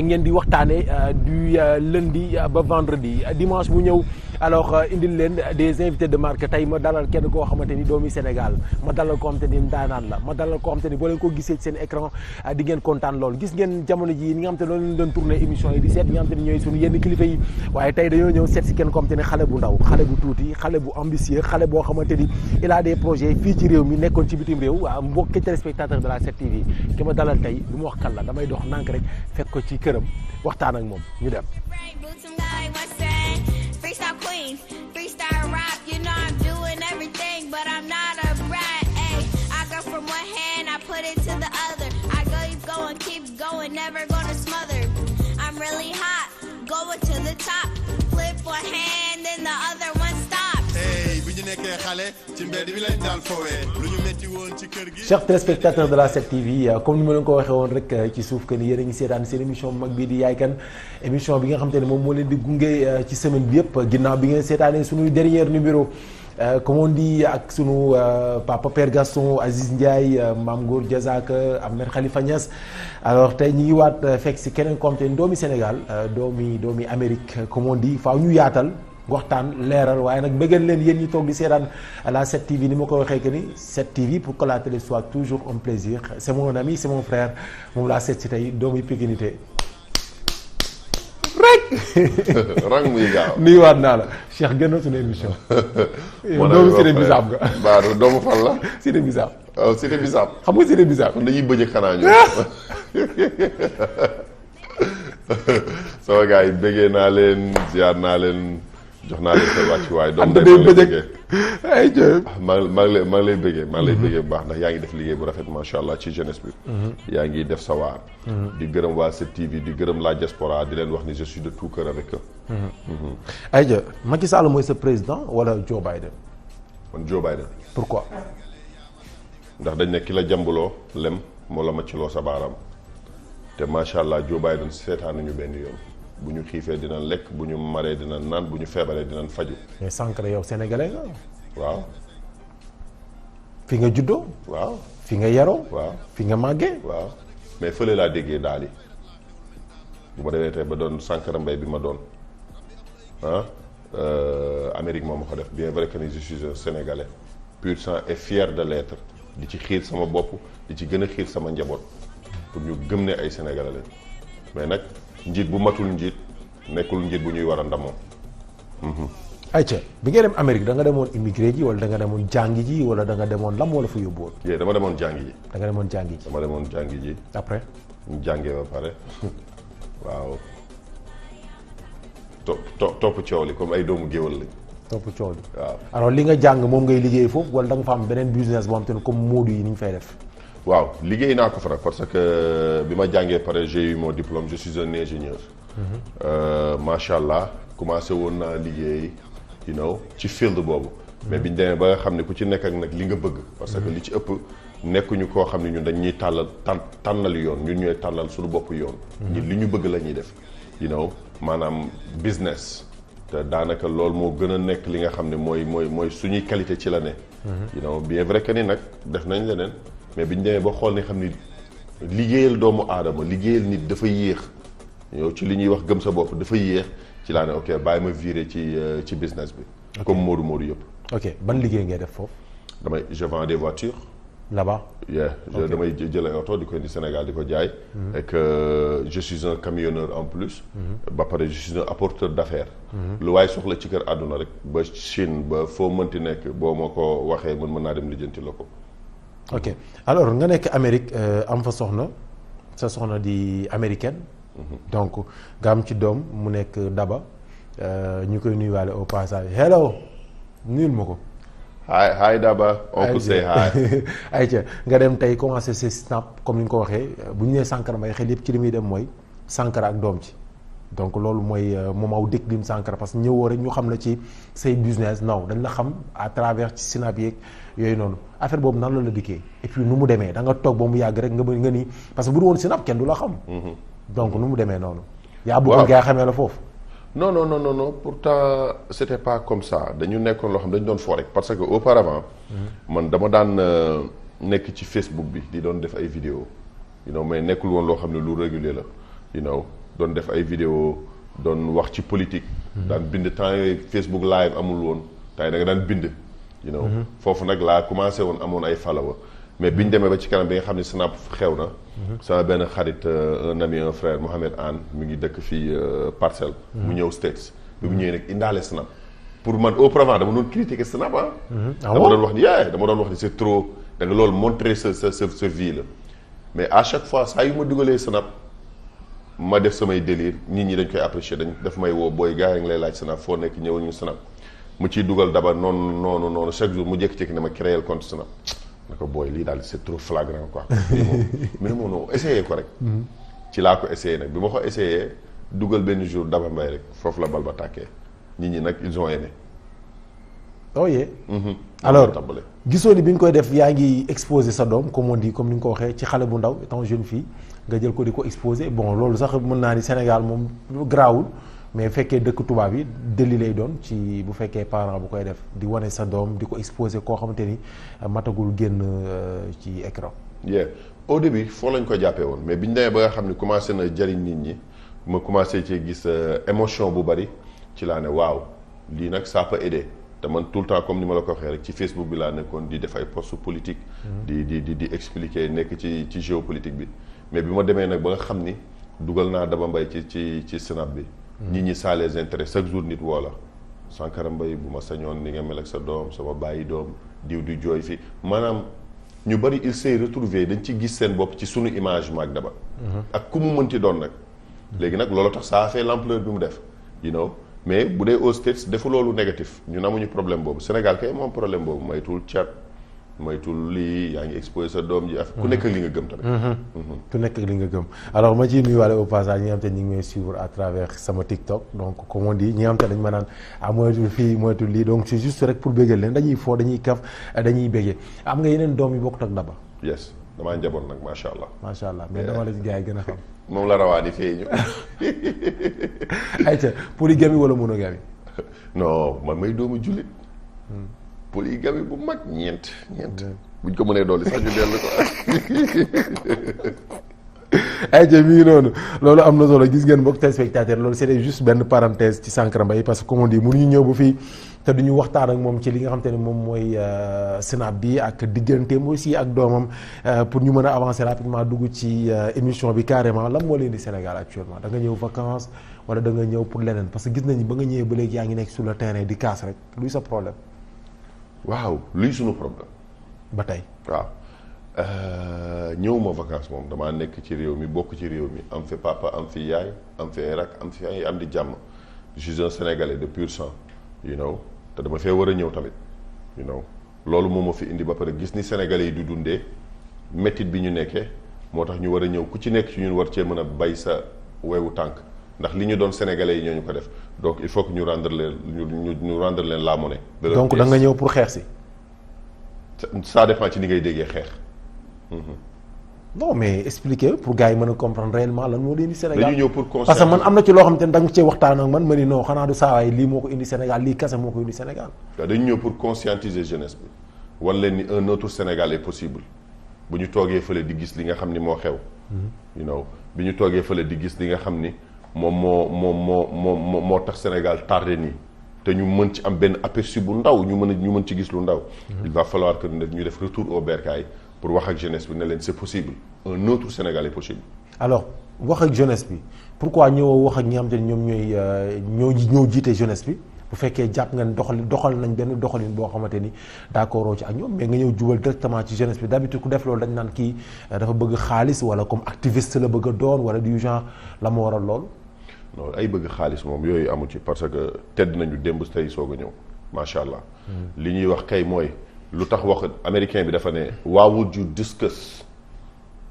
ngeen di waxtaane du lundi ba vendredi dimanche bu ñëw alors indil leen des invités de marque tey ma dalal kenn koo xamante ni doomi Sénégal ma dalal koo xamante ni ndaanaan la ma dalal koo xamante ni boo leen ko gisee ci seen écran di ngeen kontaan lool gis ngeen jamono ji ñi nga xamante ne loolu leen doon tourné émission yi di seet ñi nga xamante ni ñooy suñu yenn kilifa yi waaye tey dañoo ñëw seet si kenn koo xamante ni xale bu ndaw xale bu tuuti xale bu ambitieux xale boo xamante ni il a des projets fii ci réew mi nekkoon ci bitim réew mbokki téléspectateur de la 7TV ki ma dalal tey du ma wax kan la damay dox nànk rek fekk ko ci këram waxtaan ak moom ñu dem. Freestyle queen, freestyle rap, you know I'm doing everything, but I'm not a brat, ayy. I go from one hand, I put it to the other. I keep going, never gonna smother. I'm really hot, going to the top. Flip one hand, then the other one stops. Hey, bu ñu nekkee xale ci mbedd bi lañ daan foowee lu ñu metti woon ci kër gi. Chers téléspectateurs de la 7TV comme ni ma leen ko waxee woon rek ci suuf que ni yéen a ngi seetaan seen émission mag bii di Yaay Kan émission bi nga xam te ne moom moo leen di gunge ci semaine bi yëpp ginnaaw bi ngeen seetaanee suñu dernier numéro comme on dit ak sunu papa Père Gaston Aziz Ndiaye Mame Goor Diazaka Ahmed Khalifa Niass alors tey ñi ngi waat fekk si keneen comme te ni doomi Sénégal doomi Amérique comme on dit faaw ñu yaatal waxtaan leeral waaye nag bëggal leen yéen ñi toog di seetaan à la 7TV ni ma ko waxee que ni 7TV pour que la télé soit toujours un plaisir c'est mon ami c'est mon frère moom laa seet si tey doomi Pikinité rek. rang muy gaaw nuyuwaat naa la Cheikh gënal suñu émission. doomu Siré Bisaab nga. Baaru doomu fan la. Siré Bisaab. waaw Siré Bisaab. xam nga Siré Bisaab. kon dañuy bëjë xanaa ñu. sama gars yi bëggee naa leen ziar naa leen. jox naa leen seen wàccuwaay doom day maa ngi lay bëggee ay jërëjëf maa ngi lay bëggee bu baax ndax yaa ngi def liggéey bu rafet macha allah ci jeunesse bi. yaa ngi def sa waar. di gërëm waa 7TV di gërëm la diaspora di leen wax ni je suis de tout cœur avec eux. ayja Macky Sall mooy sa président wala Joe Biden. man Joe Biden. pourquoi. ndax dañ ne ki la jàmbuloo lem moo la macciloo sa baaraam te macha allah Joe Biden seetaan nañu benn yoon. bu ñu xiifee dinañ lekk bu ñu maree dinañ naan bu ñu feebaree dinañ faju. mais Sankara yow sénégalais nga. waaw. fi nga juddoo. waaw. fi nga yaroo. waaw fi nga màggee. waaw mais fële laa déggee daal yi bu ma demee tey ba doon Sankara Mbaye bi ma doon Amérique moom ma ko def bien vrai que ni je suis un sénégalais pur sang et fier de l'être di ci xiir sama bopp di ci gën a xiir sama njaboot pour ñu gëm ne ay sénégalais lañ mais nag. njiit bu matul njiit nekkul njiit bu ñuy war a ndamoo. ayca bi nga dem Amérique da nga demoon immigré ji wala da nga demoon jàngi ji wala da nga demoon lam wala fa yóbbu woon. yee dama demoon jàngi ji. da nga demoon jàngi ji. dama demoon jàngi ji. après. ñu jàngee ba pare waaw topp coow li comme ay doomu géwël lañ. topp coow li waaw. alors li nga jàng moom ngay liggéey foofu wala da nga fa am beneen business boo xam te ne comme Moodu yi ni ñu fay def. waaw liggéey naa ko fa nag parce que bi ma jàngee pare j'ai eu mon diplôme je suis un ingénieur. macha allah commencé woon naa liggéey ci field boobu. mais biñ demee ba nga xam ne ku ci nekk ak nag li nga bëgg. parce que li ci ëpp nekkuñu koo xam ne ñun dañ ñuy tànnal yoon ñun ñooy tànnal suñu bopp yoon. ñun li ñu bëgg la ñuy def. maanaam business. te daanaka loolu moo gën a nekk li nga xam ne mooy suñuy qualité ci la ne. bien vrai que ni nag def nañ leneen. mais bi ñu demee ba xool ni xam ni liggéeyal doomu aadama liggéeyal nit dafa yéex yow ci li ñuy wax gëm sa bopp dafa yéex ci laa ne ok bàyyi ma viré ci business bi. comme Moodu yëpp. ok ban liggéey ngay def foofu. je vends des voitures. là-bas. damay jël ay oto di ko indi Sénégal di ko jaay. et que je suis un camionneur en plus. ba pare je suis un apporteur d'affaires. lu waaye soxla ci kër àdduna rek ba Chine ba foo mënti nekk boo ma ko waxee mën naa dem lijjanti la ko. ok alors nga nekk Amérique am fa soxna sa soxna di américaine. donc nga am ci doom mu nekk Daba ñu koy nuyuwaale au passage hello nuyul ma ko. hi Daba. on peut say hi. ayca nga dem tey commencé sa snap comme ni nga ko waxee bu ñu nee Sankara Mbaye xel yëpp ci li muy dem mooy Sankara ak doom ci donc loolu mooy moment wu dëkk dim Sankara parce que ñëwoo rek ñu xam la ci say business non dañ la xam à travers ci snap yeeg yooyu noonu affaire boobu nan la dikkee et puis nu mu demee da nga toog ba mu yàgg rek nga ni parce que bu du woon snap kenn du la xam. donc nu mu demee noonu. yaa bëggoon gaa xamee la foofu. non pourtant c'était pas comme ça dañu nekkoon loo xam dañu doon fo rek parce que auparavant man dama daan nekk ci Facebook bi di doon def ay vidéo mais nekkul woon loo xam ne lu régulier la doon def ay vidéo doon wax ci politique. daan bind temps yooyu Facebook live amul woon tey da nga daan bind. you know foofu nag laa commencé woon amoon ay follower mais biñ demee ba ci kanam bi nga xam ne Snap xew na. sama benn xarit un ami un frère Mohamed Anne mi ngi dëkk fii Parcelles. mu ñëw States. bi mu ñëwee nag indaale Snap. pour man auparavant dama doon critiquer Snap ah. dama doon wax ni dama doon wax ni c'est trop da nga loolu montrer sa vie la. mais à chaque fois saa yu ma dugalee Snap ma def samay délire nit ñi dañ koy apprécier dañ def may woo booy gars yi ngi lay laaj Snap foo nekk ñëwal ñu Snap. mu ciy dugal daba noonu chaque jour mu jékki-jékki ne ma créer compte Snap. na ko booy lii daal c'est trop flagrant quoi. mais moom non essayé ko rek. ci laa ko essayé nag bi ma ko essayé dugal benn jour Daba Mbaye rek foofu la bal ba tàkkee nit ñi nag ils ont aimé. oh yeah. alors gisoo ni bi nga koy def yaa ngi exposé sa doom comme on dit comme ni nga ko waxee ci xale bu ndaw étant jeune fille nga jël ko di ko exposé bon loolu sax mën naa ni Sénégal moom garaawul mais fekkee dëkk tubaab yi déli lay doon ci bu fekkee parent bu koy def di wane sa doom di ko exposé koo xamante ni matagul génn ci écran. yeah au début foo lañ ko jàppee woon mais biñ demee ba nga xam ne commencé na jariñ nit ñi ma commencé ci gis émotion bu bari ci laa ne waaw lii nag ça peut aider te man tout le temps comme ni ma la ko waxee rek ci Facebook bi laa nekkoon di def ay post politique. di expliquer nekk ci géopolitique bi mais bi ma demee nag ba nga xam ni dugal naa Daba Mbaye ci Snap bi. nit ñi ça les intéresse chaque jour nit woo la Sankara Mbaye bu ma sañoon ni nga mel ak sa doom sama bàyyi doom diw di jooy fi maanaam ñu bari il s'est retrouvé dañ ci gis seen bopp ci sunu image maag Daba. ak ku mu mënti doon nag. léegi nag loolu tax ça a fait l'ampleur bi mu def you know mais bu dee aux States defu loolu négatif ñun amuñu problème boobu Sénégal kay moom problème boobu moytul cat moytul lii yaa ngi exposé sa doom ji ku nekk ak li nga gëm tamit. ku nekk ak li nga gëm alors ma ciy nuyuwaale au passage ñi nga xam te ñu ngi may suivre à travers sama TikTok donc comme on dit ñi nga xam te dañu ma naan moytul fii moytul lii donc c'est juste rek pour béggal leen dañuy foo dañuy kaf dañuy béggee am nga yeneen doom yu bokkut ak Daba. yes damaa njaboot nag macha allah. macha allah mais dama la ci gars yi gën a xam. moom la rawaani feeñu. ayca polygamie wala monogamie. non man may doomu jullit. polygamie bu mag ñeent buñ ko mënee dolli sax ñu dellu ko. ayca mi ngi noonu loolu am na solo gis ngeen mbokk téléspectateur loolu c'était juste benn parenthèse ci Sankara Mbaye parce que comme on dit mënuñu ñëw ba fii te duñu waxtaan ak moom ci li nga xam te ne moom mooy Snap bi ak digganteem aussi ak doomam pour ñu mën a avancer rapidement dugg ci émission bi carrément lan moo leen di Sénégal actuellement da nga ñëw vacances wala da nga ñëw pour leneen parce que gis nañu ba nga ñëwee ba léegi yaa ngi nekk sur le terrain di casse rek luy sa problème. waaw luy sunu problème. ba tey waaw ñëwuma vacances moom damaa nekk ci réew mi bokk ci réew mi am fi papa am fi yaay am fi ay rak am fi ay am di jàmm je suis un Sénégalais de pur sang you know te dama fee war a ñëw tamit you know loolu moo ma fi indi ba pare gis ni Sénégalais yi du dundee métit bi ñu nekkee moo tax ñu war a ñëw ku ci nekk ci ñun war cee mën a bay sa wewu tànk ndax li ñu doon Sénégalais yi ñoo ñu ko def donc il faut que ñu rendre leen ñu rendre leen la monnaie. donc da nga ñëw pour xeex si. ça dépend ci ni ngay déggee xeex. non mais expliquer pour gars yi mën a comprendre réellement lan moo indi Sénégal. dañu ñëw pour parce que man am na ci loo xam te ne da nga cee waxtaan ak man ma ni non xanaa du saawaay lii moo ko indi Sénégal lii kese moo ko indi Sénégal. waaw dañu ñëw pour conscientiser jeunesse bi wan leen ni un autre Sénégal est possible bu ñu toogee fële di gis li nga xam ni moo xew. you know bi ñu toogee fële di gis li nga xam ni moom moo tax Sénégal tardé nii te ñu mën ci am benn aperçu bu ndaw ñu mën ci gis lu ndaw. il va falloir que ñu def retour au bercail pour wax ak jeunesse bi ne leen c'est possible un autre Sénégal est possible. alors wax ak jeunesse bi pourquoi ñëw wax ak ñi nga xam te ne ñoom ñoo jiite jeunesse bi bu fekkee jàpp nga ne doxal nañ benn doxalin boo xamante ni d'accord ci ak ñoom mais nga ñëw jubal directement ci jeunesse bi d'habitude ku def loolu dañ naan kii dafa bëgg xaalis wala comme activiste la bëgg a doon wala du genre la ma waral loolu. non ay bëgg xaalis moom yooyu amu ci parce que tedd nañu démb tey soog a ñëw macha allah. li ñuy wax kay mooy lu tax wax américain bi dafa ne why would you discuss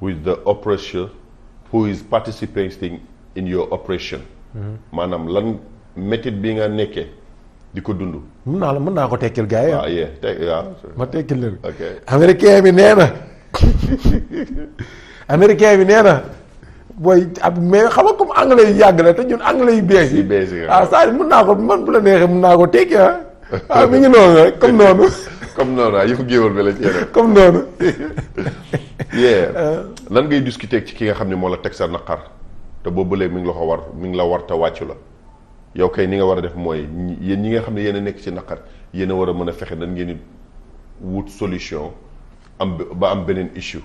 with the oppressor who is participating in your oppression. maanaam lan métit bi nga nekkee di ko dund. mën naa ko tekkil gars yi. waaw yee waaw. ma tekkil leen. ok américain bi nee na. américain bi nee na. booy ab mais xam nga comme anglais yu yàgg la te ñun anglais yu bees yi. saa mën naa ko man bu la neexee mën naa ko tekki ah mi ngi noonu rek comme noonu. comme noonu ah yëfu géwél bi la ci yéen comme noonu. lan ngay discuter ci ki nga xam ne moo la teg sa naqar te boobu ba léegi mi ngi la war te wàccu la yow kay ni nga war a def mooy yéen ñi nga xam ne yéen a nekk ci naqar yéen a war a mën a fexe nan ngeen di wut solution am beneen issue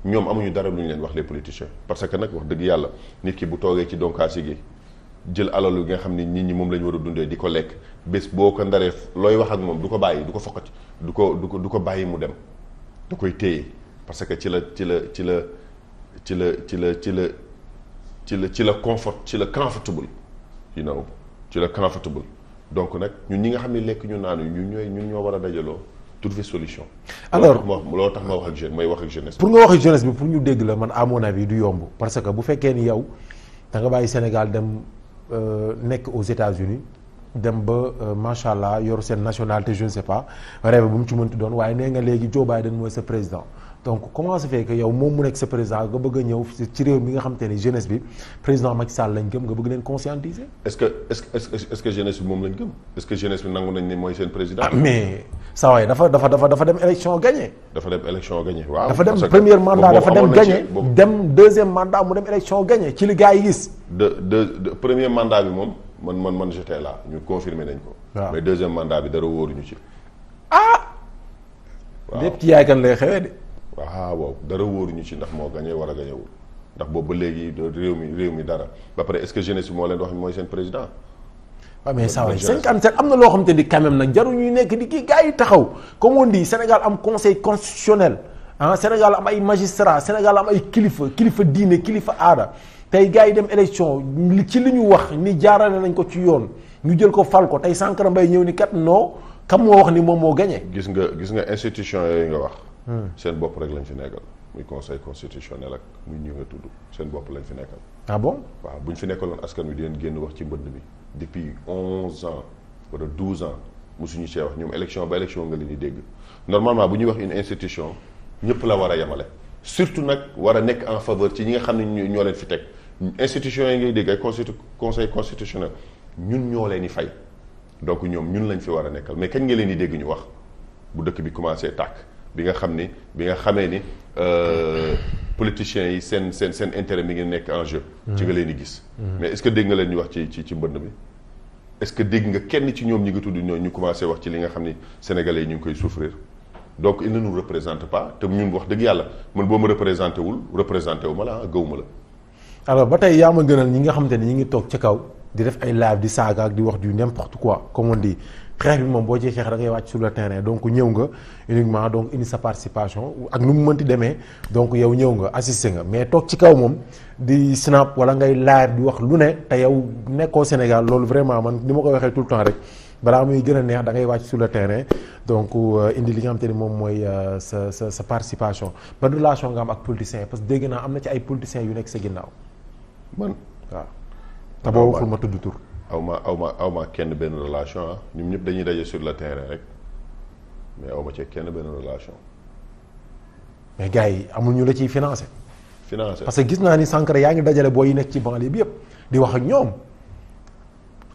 ñoom amuñu dara lu ñu leen wax les politiciens parce que nag wax dëgg yàlla nit ki bu toogee ci donkaasi gi jël alalu nga xam ne nit ñi moom la ñu war a dundee di ko lekk bés boo ko ndaree looy wax ak moom du ko bàyyi du ko foqati du ko bàyyi mu dem da koy téye parce que ci la comfortable you know ci la comfortable donc nag ñun ñi nga xam ne lekk ñu naanu ñun ñoo war a dajaloo trouver solution. alors loolu tax ma wax ak jeune may wax ak jeunesse. pour nga wax ak jeunesse bi pour ñu dégg la man à mon avis du yomb parce que bu fekkee ni yow da nga bàyyi Sénégal dem nekk aux États-Unis dem ba macha allah yor seen nationalité je ne sais pas rêve bu mu ci mënti doon waaye nee nga léegi Joe Biden mooy sa président donc comment ça fait que yow moom mu nekk sa président nga bëgg a ñëw ci réew mi nga xam te ni jeunesse bi président Macky Sall lañ gëm nga bëgg leen conscientiser. est-ce que jeunesse bi moom lañ gëm est-ce que jeunesse bi nangu nañ ni mooy seen président. ah mais saa waay dafa dem élection gagné. dafa dem élection gagné waaw. dafa dem premier mandat dafa dem gagné dem deuxième mandat mu dem élection gagné ci li gars yi gis. de premier mandat bi moom man j'étais là ñu confirmé nañ ko. waaw mais deuxième mandat bi dara wóoruñu ci. waaw lépp ci yaay kan lay xewee de. waaw dara wóoruñu ci ndax moo gagné war a gagnéwul ndax boobu ba léegi réew mi dara ba pare est-ce que jeunesse bi moo leen wax mooy seen président. waaw mais saa waay 57 am na loo xam te ni quand même nag jarul ñuy nekk di kii gars yi taxaw comme on dit Sénégal am conseil constitutionnel Sénégal am ay magistrat Sénégal am ay kilifa diine kilifa aada tey gars yi dem élection ci li ñu wax ni jaarale nañ ko ci yoon ñu jël ko fal ko tey Sankara Mbaye ñëw ni kat non kam moo wax ni moom moo gagné. gis nga institution yooyu nga wax. seen bopp rek lañ fi nekkal muy conseil constitutionnel ak muy ñëw nga tudd seen bopp lañ fi nekkal. ah bon waaw bu ñu fi nekkaloon askan wi di leen génn wax ci mbënd mi depuis 11 ans wala 12 ans mosuñu cee wax ñoom élection ba élection nga leen di dégg normalement bu ñuy wax une institution ñëpp la war a yemale. surtout nag war a nekk en faveur ci ñi nga xam ne ñoo leen fi teg institution yi ngay dégg ay conseil constitutionnel ñun ñoo leen di fay donc ñoom ñun lañ fi war a nekkal mais kañ nga leen di dégg ñu wax bu dëkk bi commencé tàkk. bi nga xamee ni politiciens yi seen intérêt mi ngi nekk en jeu. ci nga leen di gis. mais est-ce que dégg nga leen ñu wax ci mbënd mi est-ce que dégg nga kenn ci ñoom ñi nga tudd ñoo ñu commencé wax ci li nga xam ni sénégalais yi ñu ngi koy souffrir donc il ne nous représente pas te ñun wax dëgg yàlla man boo ma représenté wu ma la gëwuma la. alors ba tey yaa ma gënal ñi nga xamante ni ñi ngi toog ca kaw di def ay live di saaga ak di wax du n'importe quoi comme on dit. xeex bi moom boo ci xeex da ngay wàcc sur le terrain donc ñëw nga uniquement donc indi sa participation ak nu mu mënti demee donc yow ñëw nga assisté nga mais toog ci kaw moom di snap wala ngay live di wax lu ne te yow nekkoo Sénégal loolu vraiment man ni ma koy waxee tout le temps rek balaa muy gën a neex da ngay wàcc sur le terrain donc indi li nga xamante ni moom mooy sa participation ban relation nga am ak politiciens yi parce que dégg naa am na ci ay politiciens yu nekk sa ginnaaw. man waaw te boo waxul ma tudd tur. aw ma kenn benn relation ñun ñëpp dañuy daje sur le terrain rek mais aw ma ci kenn benn relation. mais gars yi amul ñu la ciy financé. parce que gis naa ni Sankara yaa ngi dajale booy yi nekk ci banlieue bi yëpp di wax ak ñoom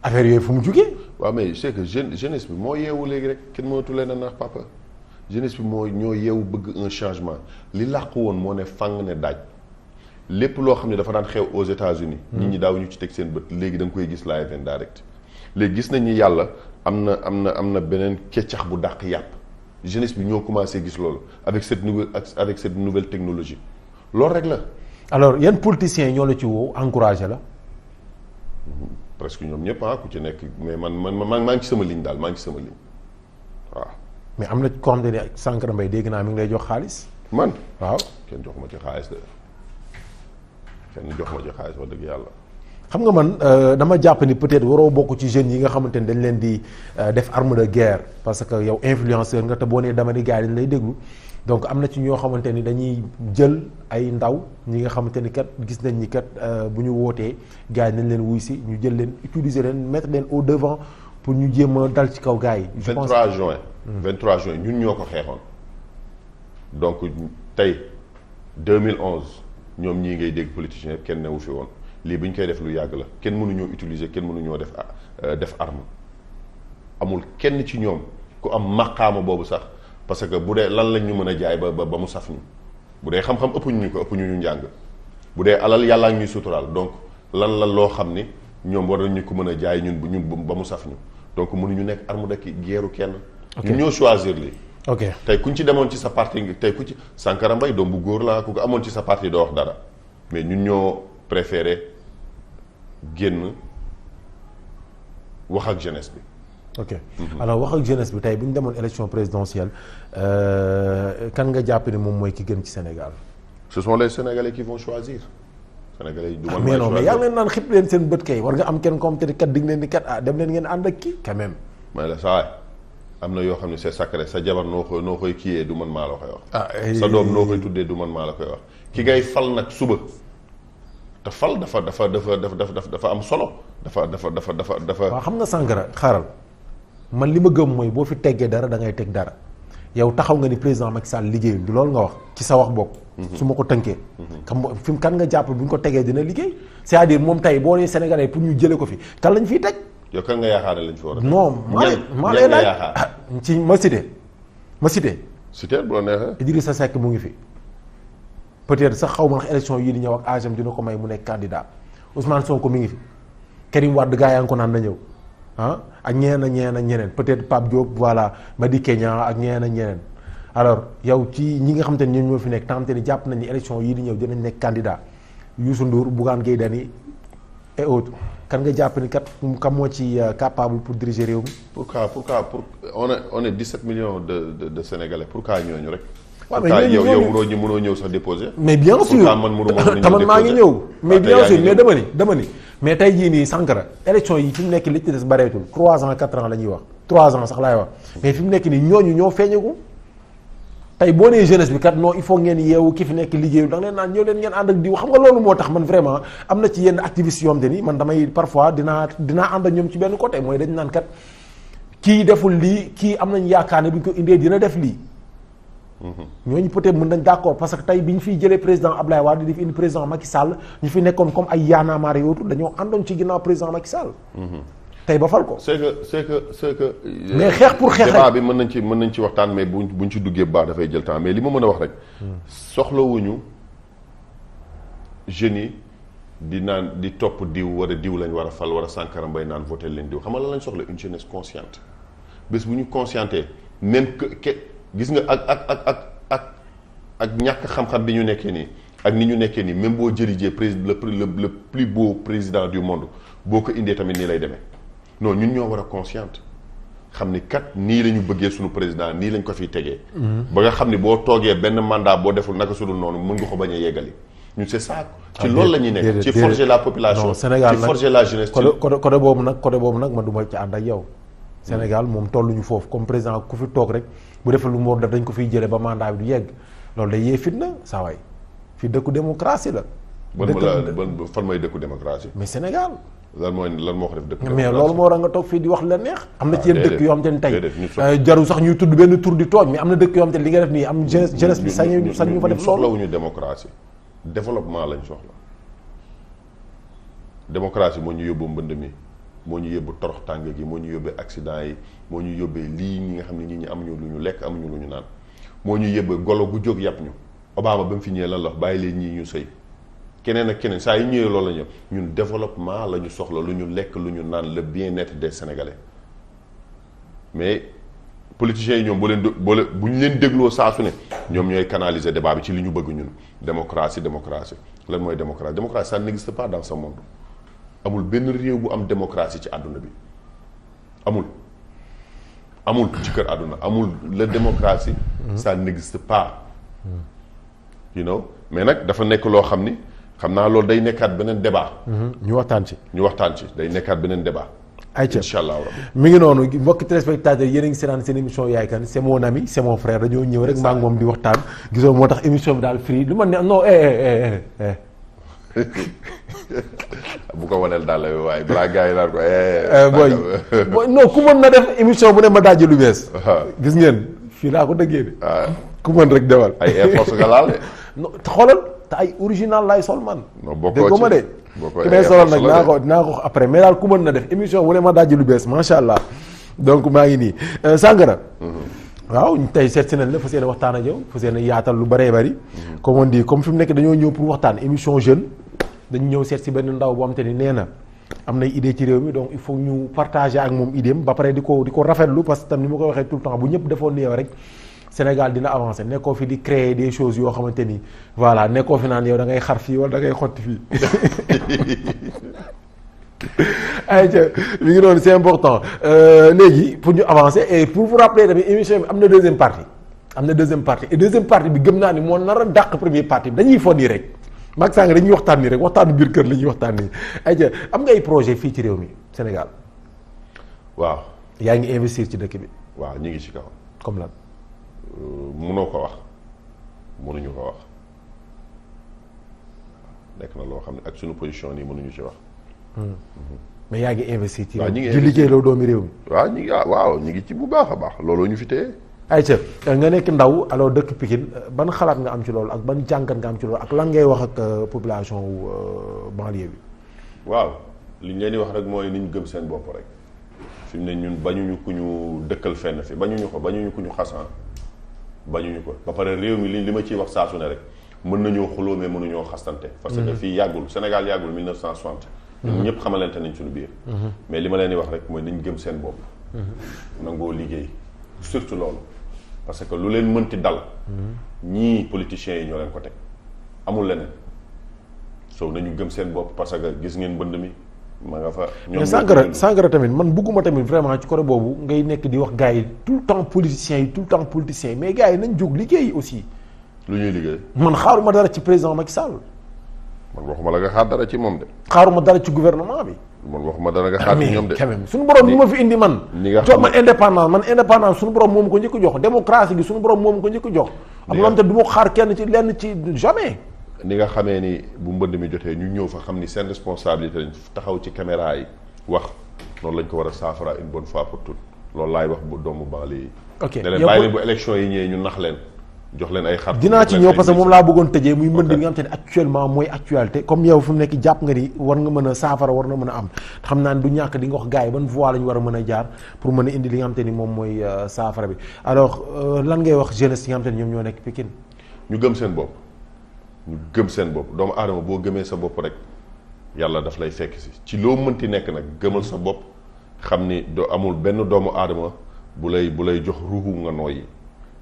affaire yooyu fu mu jugee. waaw mais c'est que jeunesse bi moo yeewu léegi rek kenn mënatu leen a nax papa jeunesse bi ñoo yeewu bëgg un changement li làqu woon moo ne fang ne daaj. lépp loo xam ne dafa daan xew aux États-Unis nit ñi daaw ñu ci teg seen bët léegi da nga koy gis live and direct léegi gis nañ ni yàlla am na beneen keccax bu dàq yàpp jeunesse bi ñoo commencé gis loolu avec cette nouvelle technologie loolu rek la. alors yan politiciens ñoo la ci woo encouragé la. presque ñoom ñëpp ku ci nekk mais man maa ngi ci sama ligne daal maa ngi ci sama ligne waaw. mais am na koo xam ne Sankara Mbaye dégg naa mi ngi lay jox xaalis. man waaw kenn jox ma ci xaalis de. kenn jox ma ci xaalis wax dëgg yàlla. xam nga man dama jàpp ni peut-être waroo bokk ci jeunes yi nga xamante ni dañ leen di def arme de guerre parce que yow influenceur nga te boo nee dama ni gars yi dañ lay déglu donc am na ci ñoo xamante ni dañuy jël ay ndaw ñi nga xamante ni kat gis nañ ni kat bu ñu wootee gars yi nañ leen wuy si ñu jël leen utiliser leen mettre leen au devant pour ñu jéem a dal ci kaw gars yi. 23 juin. 23 juin ñun ñoo ko xeexoon donc tey 2011. ñoom ñii ngay dégg politiciens yëpp kenn newu fi woon lii bu ñu koy def lu yàgg la kenn mënuñoo utiliser kenn mënuñoo def arme amul kenn ci ñoom ku am maqaama boobu sax parce que bu dee lan lañ ñu mën a jaay ba mu saf ñu bu dee xam-xam ëpp ñu ko ëpp ñu njàng bu dee alal yàllaa ñuy suturaal donc lan la loo xam ni ñoom war nañu ko mën a jaay ñun ba mu saf ñu donc mënuñu nekk arme de guerre kenn. ñun ñoo choisir lii. ok tey kuñ ci demoon ci sa parti tey ku ci Sankara Mbaye doom bu góor laa ku ko amoon ci sa parti doo wax dara mais ñun ñoo préféré génn wax ak jeunesse bi. ok alors wax ak jeunesse bi tey bu ñu demoon élection présidentielle kan nga jàpp ne moom mooy ki gën ci Sénégal. ce sont les Sénégalais qui vont choisir. Sénégalais yi du man mais non mais yaa ngi leen naan xip leen seen bët kay war nga am kenn comme te kat dig leen ni kat dem leen ngeen ànd ak kii quand même. may la saa am na yoo xam ne c'est sacré sa jabar noo koy kiiyee du man maa la koy wax. sa doom noo koy tuddee du man maa la koy wax. ki ngay fal nag suba te fal dafa am solo dafa. waaw xam nga Sankara xaaral man li ma gëm mooy boo fi teggee dara da ngay teg dara yow taxaw nga ni président Macky Sall liggéeyul du loolu nga wax ci sa wax bokk. su ma ko tënkee. fi kan nga jàpp bu ñu ko tegee dina liggéey c'est-à-dire moom tey boo nee Sénégalais pour ñu jëlee ko fi kan lañ fiy teg. yow kan nga yaakaar ne lañ fi war a. non maa lay laaj ci ma cité. cité bu la neexee. Idrissa Seck mu ngi fi peut-être sax xaw ma ndax élection yii di ñëw ak âge am dina ko may mu nekk candidat Ousmane Sonko mi ngi fi Karim Wade gaa yaa ngi ko naan na ñëw ak ñeneen peut-être Pape Diop voilà Madické Niang ak ñeneen alors yow ci ñi nga xamante ni ñoom ñoo fi nekk te xamante ni jàpp nañ ni élection yii di ñëw dinañ nekk candidat Youssou Ndour Bougane Gueye Dany et autres kan nga jàpp ni kat kam moo ci capable pour diriger réew mi. pourquoi on est 17 millions de Sénégalais pourquoi ñooñu rek. waaw mais yow mënoo ñëw sax déposer. mais bien sûr taman maa ngi ñëw. mais bien sûr mais dama ni mais tey jii nii Sankara élection yi fi mu nekk li ci des bareetul 3 ans 4 ans la ñuy wax 3 ans sax laay wax mais fi mu nekk nii ñooñu ñoo feeñagu tey boo nee jeunesse bi kat non il faut ngeen yeewu ki fi nekk liggéeyu da nga leen naan ñëw leen ngeen ànd ak diw xam nga loolu moo tax man vraiment am na ci yenn activistes yoom te ni man damay parfois dinaa ànd ak ñoom ci benn côté mooy dañ naan kat kii deful lii kii am nañ yaakaar ne bu ñu ko indee dina def lii. ñooñu peut-être mën nañ d'accord parce que tey bi ñu fiy jëlee président Ablaye Wade di fi indi président Macky Sall ñu fi nekkoon comme ay Y'en a marre yootu dañoo àndoon ci ginnaaw président Macky Sall. tey ba fal ko. c'est que. mais xeex pour xeex débat bi mën nañ ci waxtaan mais buñ ci duggee bu baax dafay jël temps mais li ma mën a wax rek. soxlawuñu jeunes yi di topp diw war a diw lañ war a fal war a Sankara Mbaye naan voté leen diw xam nga lan lañ soxla une jeunesse consciente bés bu ñu conscienté même que gis nga ak ñàkk xam-xam bi ñu nekkee nii ak ni ñu nekkee nii même boo jëlijee le plus beau président du monde boo ko indee tamit nii lay demee non ñun ñoo war a consciente xam ni kat nii la ñu bëggee suñu président nii lañ ko fiy tegee. ba nga xam ni boo toogee benn mandat boo deful naka sudul noonu mën nga ko bañ a yeggali ñun c'est ça. ci loolu la ñuy nekk ci forger la population. Sénégal ci forger la jeunesse. côté boobu nag man du ma ci ànd ak yow. Sénégal moom tolluñu foofu comme président ku fi toog rek bu defee lu mu war def dañ ko fiy jëlee ba mandat bi du yegg loolu day yee fitna saa waay fii dëkku démocratie la. fan mooy dëkku démocratie. mais Sénégal. lan moo ko def dëkk mais loolu moo war a nga toog fii di wax la neex. am na ci yenn dëkk yoo xam te ne tey jaru sax ñuy tudd benn tur di tooñ mais am na dëkk yoo xam te ne li nga def nii am jeunesse bi sañ ñu fa def loolu. soxlawuñu démocratie développement lañ soxla démocratie moo ñu yóbbu mbënd mi moo ñu yóbbu torox tàng gi moo ñu yóbbee accident yi moo ñu yóbbee lii ñi nga xam ne nit ñi amuñu lu ñu lekk amuñu lu ñu naan moo ñu yóbbee golo gu jóg yàpp ñu Obama ba mu fi ñëwee lan la wax bàyyi leen ñii ñu sëy keneen ak keneen saa yu ñëwee loolu la ñu ñun développement la ñu soxla lu ñu lekk lu ñu naan le bien-être des Sénégalais mais politiciens yi ñoom bu ñu leen dégloo saa su ne ñoom ñooy canaliser débat bi ci li ñu bëgg ñun démocratie lan mooy démocratie ça n'existe pas dans ce monde amul benn réew bu am démocratie ci àdduna bi amul ci kër àdduna amul la démocratie ça n'existe pas mais nag dafa nekk loo xam ni xam naa loolu day nekkaat beneen débat ñu waxtaan ci day nekkaat beneen débat ayca incha allah mi ngi noonu mbokki téléspectateurs yéen a ngi seetaan seen émission Yaay Kan c'est mon ami c'est mon frère dañoo ñëw rek maa ngi moom di waxtaan gisoo moo tax émission bi daal free lu ma ne non bu ko waneel daal la waaye balaa gars yi naan ko booy non ku mën na def émission bu ne ma dajji lu bees gis ngeen fii laa ko dëggee de ku mën rek dewal ay Air Force nga laal de non xoolal te ay original lay sol man dégg ma de ki may solal nag dinaa ko après mais daal ku mën na def émission bu ne ma dajji lu bees macha allah donc maa ngi nii Sankara waaw tey seet si nañ la fas yéene waxtaan ak yow fas yéene yaatal lu bëree bëri comme on dit comme fi mu nekk dañoo ñëw pour waxtaan émission jeune dañu ñëw seet si benn ndaw boo xam te ni nee na am nay idée ci réew mi donc il faut ñu partager ak moom idéem ba pare di ko rafetlu parce que tam ni ma ko waxee tout le temps bu ñëpp defoon ni yow rek Sénégal dina avancer nekkoo fi di créer des choses yoo xamante ni voilà nekkoo fi naan yow da ngay xar fii wala da ngay xotti fii. ayca mi ngi noonu c'est important léegi pour ñu avancer et pour vous rappeler tamit émission bi am na deuxième partie et deuxième partie bi gëm naa ni moo nar a dàq première partie bi dañuy fon nii rek mag sànq dañuy waxtaan nii rek waxtaanu biir kër la ñuy waxtaan nii ayca am nga ay projet fii ci réew mi Sénégal. waaw. yaa ngi investir ci dëkk bi. waaw ñu ngi ci kaw. comme lan. mënoo ko wax mënuñu ko wax nekk na loo xam ne ak suñu position nii mënuñu ci wax. mais yaa ngi investir ci. waaw ñu ngi di liggéey loo doomi réew mi. waaw ñu ngi ci bu baax a baax looloo ñu fi téye. ayca nga nekk ndaw alors dëkk Pikine ban xalaat nga am ci loolu ak ban jàngat nga am ci loolu ak lan ngay wax ak population banlieue bi. waaw li ñu leen di wax rek mooy ni ñu gëm seen bopp rek fi mu ne ñun bañuñu ku ñu dëkkal fenn fi bañuñu ku ñu xasan bañuñu ko ba pare réew mi li ma ciy wax saa su ne rek mën nañoo xuloo mais mënuñoo xastante. parce que fii yàggul Sénégal yàggul 1960. ñun ñëpp xamalante nañ suñu biir. mais li ma leen di wax rek mooy nañ gëm seen bopp. nangoo liggéey surtout loolu. parce que lu leen mënti dal. ñii politiciens yi ñoo leen ko teg amul leneen soo nañu gëm seen bopp parce que gis ngeen mbënd mi ma nga fa. ñoom Sankara tamit man bugguma tamit vraiment ci côté boobu ngay nekk di wax gars yi tout le temps politiciens yi mais gars yi nañ jóg liggéey aussi. lu ñuy liggéey. man xaaruma dara ci président Macky Sall. man waxuma la nga xaar dara ci moom de. xaaruma dara ci gouvernement bi. man waxuma dara nga xaar ci ñoom de. quand même suñu borom ni ma fi indi man. ni nga jox ma indépendance suñu borom moomu ko njëkk jox démocratie bi suñu borom moomu ko njëkk jox. am na te du ma xaar kenn ci lenn ci jamais. ni nga xamee ni bu mbënd mi jotee ñu ñëw fa xam ni seen responsabilité lañ taxaw ci caméra yi wax noonu lañ ko war a saafara une bonne fois pour toutes loolu laay wax bu doomu banlieue yi. ok ne leen bàyyi leen bu élection yi ñëwee ñu nax leen. jox leen ay xar dinaa ci ñëw parce que moom laa bëggoon tëjee muy mbënd bi nga xam te ne actuellement mooy actualité comme yow fi mu nekk jàpp nga ni war nga mën a saafara war na mën a am xam naa ne du ñàkk di nga wax gars yi ban voie la ñu war a mën a jaar pour mën a indi li nga xam te ni moom mooy saafara bi alors lan ngay wax jeunesse yi nga xam te ne ñoom ñoo nekk Pikine. ñu gëm seen bopp ñu gëm seen bopp doomu aadama boo gëmee sa bopp rek yàlla daf lay fekk si ci loo mënti nekk nag gëmal sa bopp xam ni doo amul benn doomu aadama bu lay jox ruuxu nga nooyi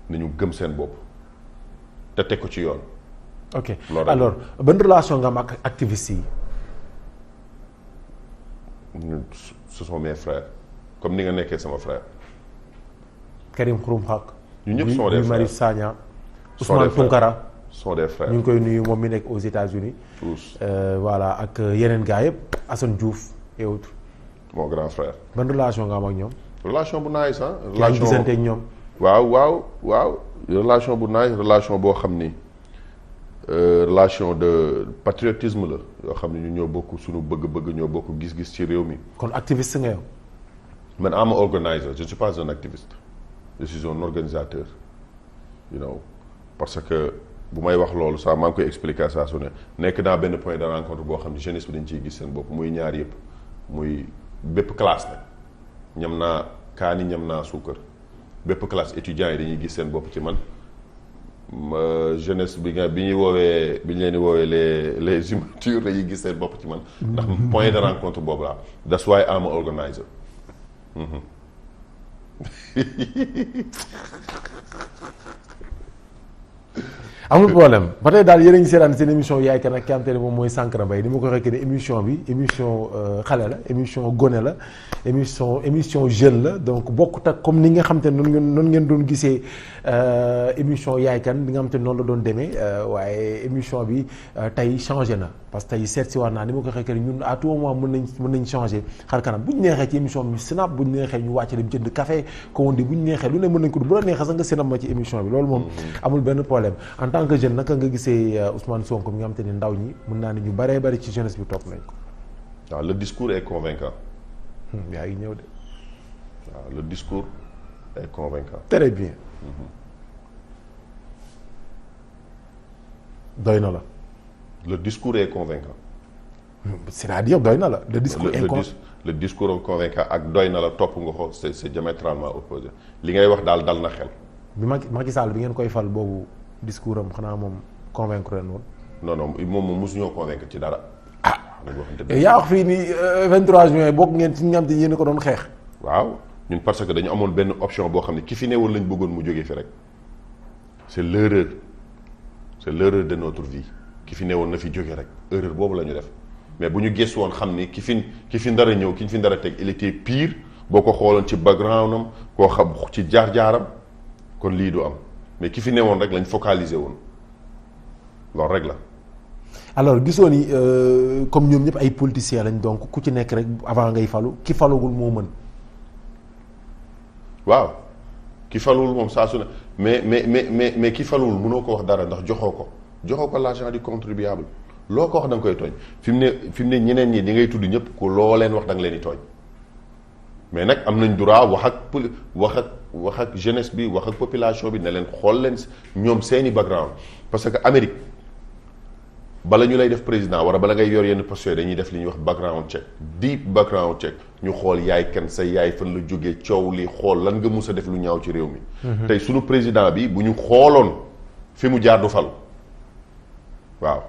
nañu gëm seen bopp te teg ko ci yoon. ok alors ban relation nga am ak activistes yi. ce sont mes frères comme ni nga nekkee sama frère. Karim Xurum Xaq. ñu ñëpp sont des frères Marie Sagna. Ousmane Tounkara. sont des frères ñu ngi koy nuyu moom mi nekk aux États-Unis tous. voilà ak yeneen gars yëpp Assane Diouf et autres. mon grand frère. ban relation nga am ak ñoom. relation bu nice ah. relation gisante ak ñoom. waaw relation bu nice relation boo xam ni relation de patriotisme la yoo xam ne ñu ñoo bokk suñu bëgg-bëgg ñoo bokk gis-gis ci réew mi. kon activiste nga yow. man am organizer je ne suis pas un activiste je suis un organisateur parce que bu may wax loolu sax maa ngi koy expliquer saa su ne nekk dans benn point de rencontre boo xam ne jeunesse bi dañ ciy gis seen bopp muy ñaar yëpp muy bépp classe nag ñam naa kaani ñam naa suukar bépp classe étudiants yi dañuy gis seen bopp ci man jeunesse bi ñu leen di woowee les immatures dañuy gis seen bopp ci man ndax point de rencontre boobu laa that's why I'm an organizer. amul problème ba tey daal yéen a ngi seetaan seen émission yaay kan ak ki am te ne moom mooy Sankara Mbaye ni ma ko waxee ne émission bi émission xale la émission gone la émission jeune la donc bokkut ak comme ni nga xam te ne noonu ngeen doon gisee émission yaay kan li nga xam te ne noonu la doon demee waaye émission bi tey changé na parce que tey seet si waat naa ni ma ko waxee ne ñun à tout moment mën nañ changé xar kanam bu ñu neexee ci émission bi snap bu ñu neexee ñu wàcc dem jënd café comme on dit bu ñu neexee lu ne mën nañ ko bu la neexee sax nga snap ma ci émission bi loolu moom amul benn problème en tant que jeune naka nga gisee Ousmane Sonko mi nga xam te ne ndaw ñi mën naa ne ñu bëree bëri ci jeunesse bi topp nañ ko. waaw le discours est convaincant. yaa ngi ñëw de. waaw le discours est convaincant. très bien. doy na la. le discours est convaincant. c'est-à-dire doy na la. le discours est convaincant ak doy na la topp nga ko c'est diamétralement opposé li ngay wax daal dal na xel. bi Macky Sall bi ngeen koy fal boobu discours am xanaa moom convaincre leen woon. non moom mosuñoo convaincre ci dara. nañ waxante dëgg. yaa wax fii ni 23 juin bokk ngeen ci ñi nga xam te yéen a ko doon xeex. waaw ñun parce que dañu amoon benn option boo xam ne ki fi newoon lañ bëggoon mu jógee fi rek c'est l'erreur de notre vie ki fi newoon na fi jógee rek erreur boobu la ñu def mais bu ñu gëstu woon xam ni ki fi ndara ñëw ki ñu fi ndara teg il était pire boo ko xooloon ci background am koo xam ci jaar-jaaram kon lii du am mais ki fi newoon rek lañ focaliser woon loolu rek la. alors gisoo ni comme ñoom ñëpp ay politiciens lañ donc ku ci nekk rek avant ngay falu ki falugul moo mën. waaw ki falul moom saa su ne mais ki falul mënoo ko wax dara ndax joxoo ko l'argent du contribuable loo ko wax da nga koy tooñ fi mu ne ñeneen ñi di ngay tudd ñëpp ku loo leen wax da nga leen di tooñ mais nag am nañ droit wax ak jeunesse bi wax ak population bi ne leen xool leen ñoom seeni background parce que Amérique bala ñu lay def président wala bala ngay yor yenn postes dañuy def li ñuy wax background check deep background check ñu xool yaay kan sa yaay fan la jógee coow li xool lan nga mus a def lu ñaaw ci réew mi. tey sunu président bi bu ñu xooloon fi mu jaar du falu waaw.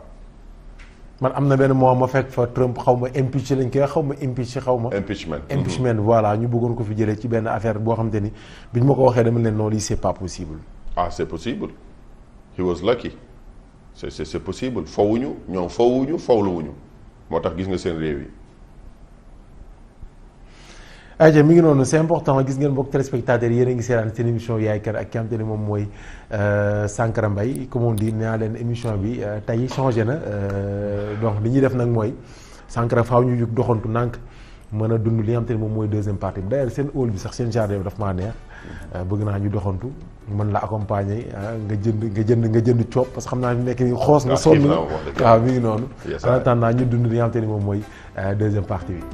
man am na benn mois ma fekk fa Trump xaw ma impeach lañ koy xaw ma impeachment voilà ñu bëggoon ko fi jëlee ci benn affaire boo xam te ni bi ñu ma ko waxee dama leen noonu lii c'est pas possible. ah c'est possible he was lucky. c'est possible fowuñu ñoom fowuñu fowluwuñu moo tax gis nga seen réew yi. ayca mi ngi noonu c'est important gis ngeen mbokk téléspectateurs yéen a ngi seetaan seen émission yaay kan ak ki nga xamante ne moom mooy Sankara Mbaye comme on dit nee naa leen émission bi tey changé na donc li ñuy def nag mooy Sankara faaw ñu yug doxantu nànk mën a dund li nga xamante ne moom mooy deuxième partie bi d'ailleurs seen hall bi sax seen jardin bi daf maa neex bëgg naa ñu doxantu mën la accompagner nga jënd coob parce que xam naa nekk ni xoos nga sonn waaw mi ngi noonu en attendant ñu dund li nga xamante ni moom mooy deuxième partie bi.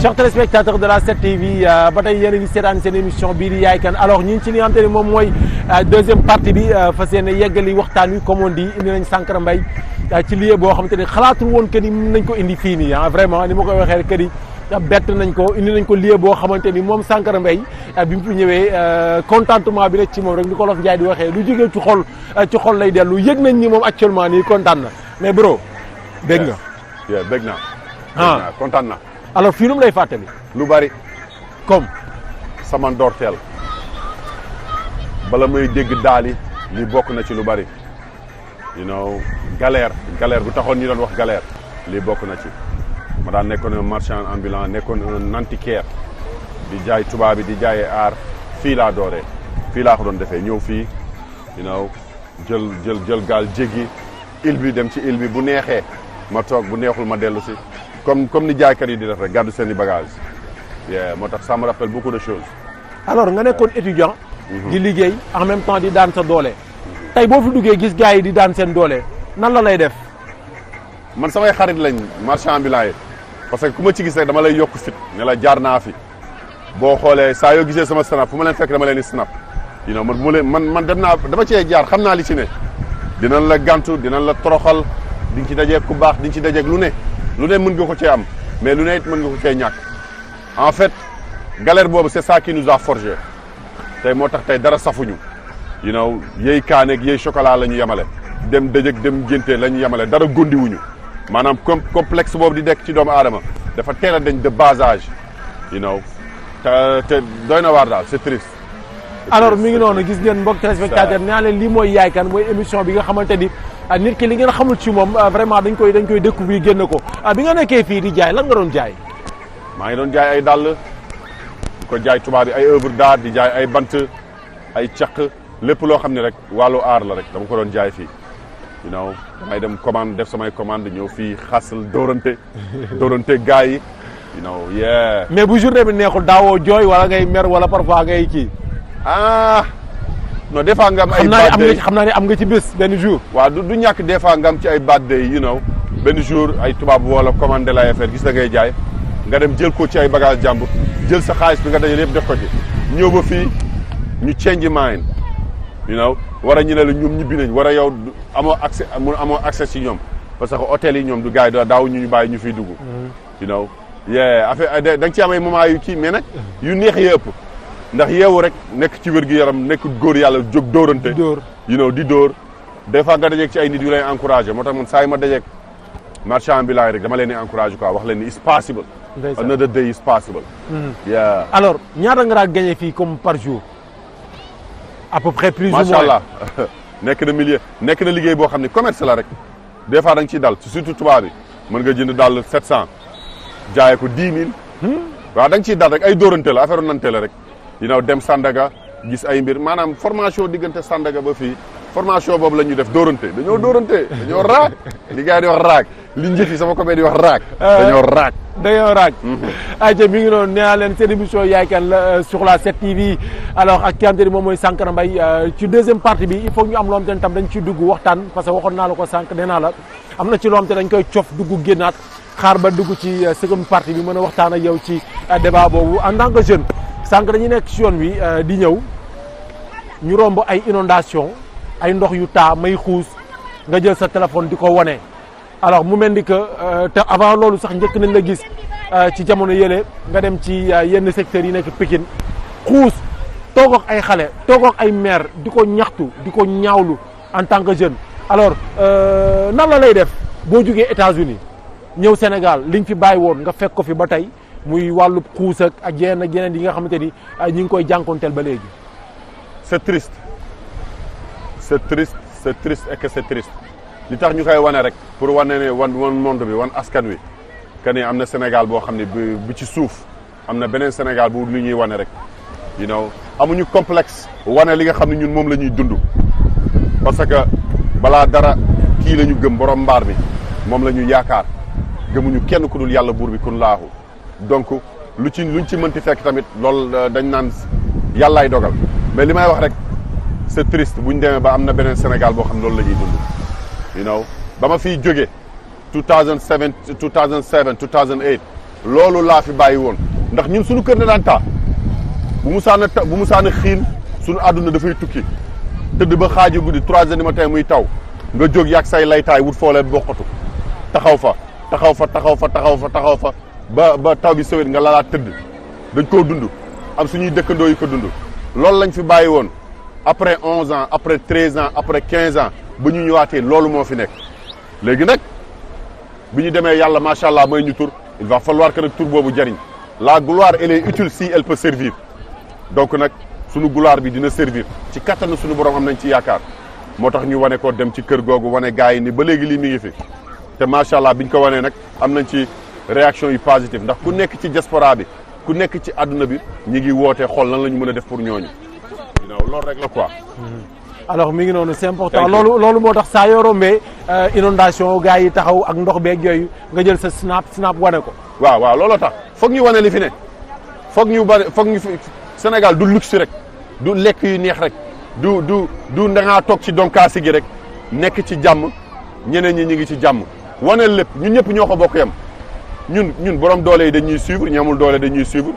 chers téléspectateurs de la 7TV ba tey yéen a ngi seetaan seen émission bii di yaay kan alors ñu ngi ci li nga xamante ne moom mooy deuxième partie bi fas yéene yeggali waxtaan wi comme on dit indi nañ Sankara Mbaye ci lieu boo xamante ne xalaatul woon que ni mën nañ ko indi fii nii vraiment ni ma koy waxee rek que ni bett nañ ko indi nañ ko lieu boo xamante ni moom Sankara Mbaye bi mu fi ñëwee contentement bi rek ci moom rek ni ko Wolof Njaay di waxee lu jógee ci xol lay dellu yëg nañ ni moom actuellement nii kontaan na mais bro dégg nga. bég naa. kontaan na. alors fii nu mu lay fàttali. lu bari. comme. sama ndorteel bala may dégg daali li bokk na ci lu bari. galère bu taxoon ñu doon wax galère lii bokk na ci. ma daan nekkoon un marchand ambulant nekkoon un antiquaire di jaay tubaab bi di jaayee aar fii laa dooree fii laa ko doon defee ñëw fii jël gaal jéggi île bi dem ci île bi bu neexee ma toog bu neexul ma dellu si. comme ni jaaykat yi di def rek gàddu seen i bagage moo tax ça me rappelle beaucoup de choses. alors nga nekkoon étudiant. di liggéey en même temps di daan sa doole. tey boo fi duggee gis gars yi di daan seen doole nan la lay def. man samay xarit lañ marchand ambulant yi parce que ku ma ci gis rek dama lay yokk fit ne la jaar naa fi boo xoolee saa yoo gisee sama snap fu ma leen fekk dama leen di snap. man bu ma leen man dem naa dama cee jaar xam naa li ci ne dinañ la gàntu dinañ la toroxal di nga ci dajeeg ku baax di nga ci dajeeg lu ne. lu ne mën nga ko cee am mais lu ne it mën nga ko cee ñàkk en fait galère boobu c'est ça qui nous a forgé tey moo tax tey dara safuñu yëy kaaneeg yëy chocolat la ñu yemale dem dëjëg dem ngénte la ñu yemale dara góndiwuñu maanaam complexe boobu di dekk ci doomu aadama dafa teel a dañ de bas âge te doy na waar daal c'est triste alors mi ngi noonu gis ngeen mbokk téléspectateur nee naa leen lii mooy Yaay Kan mooy émission bi nga xamante ni nit ki li ngeen xamul ci moom vraiment dañ koy découvrir génn ko bi nga nekkee fii di jaay lan nga doon jaay. maa ngi doon jaay ay dàll di ko jaay tubaab bi ay œuvre d'art di jaay ay bant ay caq lépp loo xam ne rek wàllu aar la rek dama ko doon jaay fii. you know damay dem commande def samay commande ñëw fii xasal dóorante gars yi you know yeah. mais bu journée bi neexul daawoo jooy wala ngay mer wala parfois ngay kii. non des fois nga am ay bad day xam naa ne am nga ci bés benn jour. waaw du ñàkk des fois nga am ci ay bad day you know benn jour ay tubaab wala commandé la affaire gis da ngay jaay nga dem jël ko ci ay bagage jàmbur jël sa xaalis bi nga dajale yëpp def ko ci ñëw ba fii ñu change mind you know war a ñu ne la ñoom ñibbi nañ war a yow amoo accès ci ñoom parce que hôtel yi ñoom du gars yi daaw ñu bàyyi ñu fiy dugg. you know yeah affaire da nga ci am ay moment yu kii mais nag yu neex yee ëpp ndax yeewu rek nekk ci wér-gu-yaram nekk góor yàlla jóg dóorante. you know di dóor des fois nga dajeeg ci ay nit yu lay encouragé moo tax man saa yi ma dajeeg marchand bi laay rek dama leen di encouragé quoi wax leen ni it's possible. another day is possible. yeah alors ñaata nga daan gagné fii comme par jour. à peu près plus ou moins macha allah nekk na liggéey boo xam ne commerce la rek des fois da nga ciy dal surtout tubaab bi mën nga jënd dal 700 jaayee ko 10 000. waaw da nga ciy dal rek ay dóorante la affaire nante la rek. dinaw dem Sandaga gis ay mbir maanaam formation diggante Sandaga ba fii formation boobu la ñuy def dóorante dañoo raak li gars yi di wax raak li njëkk sama copain di wax raak. dañoo raak. ayca mi ngi noonu nee naa leen seen émission Yaay Kan la sur la 7TV alors ak ki moom mooy Sankara Mbaye ci deuxième partie bi il faut ñu am loo xam te tam dañ ciy dugg waxtaan parce que waxoon naa la ko sànq nee naa la am na ci loo xam te dañ koy cof dugg génnaat xaar ba dugg ci seconde partie bi mën a waxtaan ak yow ci débat boobu en tant que jeune sànq dañuy nekk ci yoon wi di ñëw ñu romb ay inondation ay ndox yu taa may xuus nga jël sa téléphone di ko wane. alors mu mel ni que te avant loolu sax njëkk nañ la gis ci jamono yële nga dem ci yenn secteurs yi nekk Pikine xuus toog ak ay xale toog ak ay maire di ko ñaxtu di ko ñaawlu en tant que jeune. alors nan la lay def boo jógee États-Unis ñëw Sénégal liñ fi bàyyi woon nga fekk ko fi ba tey muy wàllu xuus ak yeneen yi nga xamante ni ñi ngi koy jànkonteel ba léegi. c'est triste et que c'est triste. li tax ñu koy wane rek pour wane ne wan monde bi wan askan wi que ni am na Sénégal boo xam ne bu ci suuf am na beneen Sénégal bu lu ñuy wane rek you know amuñu complexe wane li nga xam ne ñun moom la ñuy dund parce que balaa dara kii la ñu gëm borom mbaar mi moom la ñu yaakaar gëmuñu kenn ku dul yàlla buur bi kun laahu donc luñ ci mënti fekk tamit loolu dañ naan yàllaay dogal mais li may wax rek c'est triste buñ demee ba am na beneen Sénégal boo xam ne loolu la ñuy dund you know ba ma fiy jóge 2007 2008 loolu laa fi bàyyi woon ndax ñun suñu kër ne daan taa bu musaana xiin suñu àdduna dafay tukki tëdd ba xaaji guddi 3 heures du matin muy taw nga jóg yàgg say laytaay wut foo leen bokkatu taxaw fa ba taw bi sawet nga lalaat tëdd dañ koo dund am suñuy dëkkandoo yi ko dund loolu lañ fi bàyyi woon après 11 ans après 13 ans après 15 ans ba ñu ñëwaatee loolu moo fi nekk léegi nag bi ñu demee yàlla macha allah may ñu tur il va falloir que nag tur boobu jariñ la gloire elle est utile si elle peut servir donc nag sunu gloire bi dina servir ci kattanu sunu borom am nañ ci yaakaar moo tax ñu wane ko dem ci kër googu wane gars yi ni ba léegi lii mi ngi fi te macha allah biñ ko wanee nag am nañ ci réaction yu positive ndax ku nekk ci diaspora bi ku nekk ci àdduna bi ñi ngi wootee xool lan la ñu mën a def pour ñooñu loolu rek la quoi. alors mi ngi noonu c'est important loolu moo tax saa yoo rombee inondation gars yi taxaw ak ndox beeg yooyu nga jël sa snap wane ko. waaw looloo tax foog ñu wane li fi ne foog ñu Sénégal du luxe rek du lekk yu neex rek du da ngaa toog ci donkaasi gi rek nekk ci jàmm ñeneen ñi ñu ngi ci jàmm wane lépp ñun ñëpp ñoo ko bokk yam ñun borom doole yi dañuy suivre ñi amul doole dañuy suivre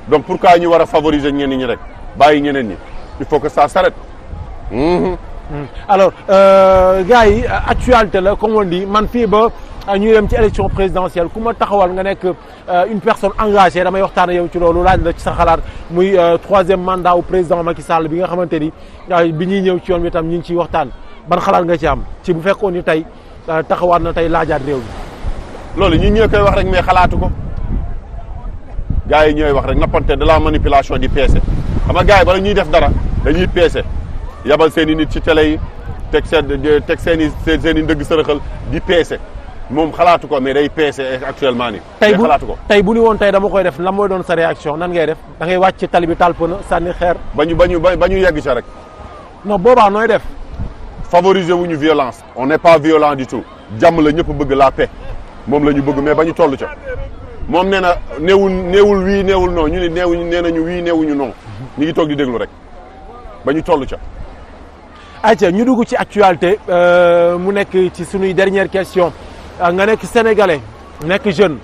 donc pourquoi ñu war a favoriser ñenn ñi rek bàyyi ñeneen ñi il faut que ça s'arrête. alors gars yi actualité la comme on dit man fii ba ñu dem ci élection présidentielle ku ma taxawal nga nekk une personne engagée damay waxtaan ak yow ci loolu laaj la ci sa xalaat muy troisième mandat wu président Macky Sall bi nga xamante ni bi ñuy ñëw ci yoon bi tam ñu ngi ciy waxtaan ban xalaat nga ci am ci bu fekkoon ni tey taxawaat na tey laajaat réew mi. loolu ñi ñoo koy wax rek mais xalaatu ko gars yi ñooy wax rek nappante de la manipulation di peese xam nga gars yi bala ñuy def dara dañuy peese yabal seen i nit ci télé yi teg seen i ndëgg sërëxal di peese moom xalaatu ko mais day peese actuellement nii. tey bu xalaatu ko tey bu ni woon tey dama koy def lan mooy doon sa réaction nan ngay def da ngay wàcc ci tali bi taal pëna sànni xeer. ba ñu yegg ca rek. non boobaa nooy def. favoriser wuñu violence. on n'est pas violent du tout. jàmm la ñëpp bëgg la paix moom la ñu bëgg mais ba ñu toll ca moom nee na neewul wii neewul non ñu ne nee nañu wii neewuñu non ñu ngi toog di déglu rek ba ñu toll ca. ayca ñu dugg ci actualité mu nekk ci sunuy dernière question nga nekk sénégalais nekk jeune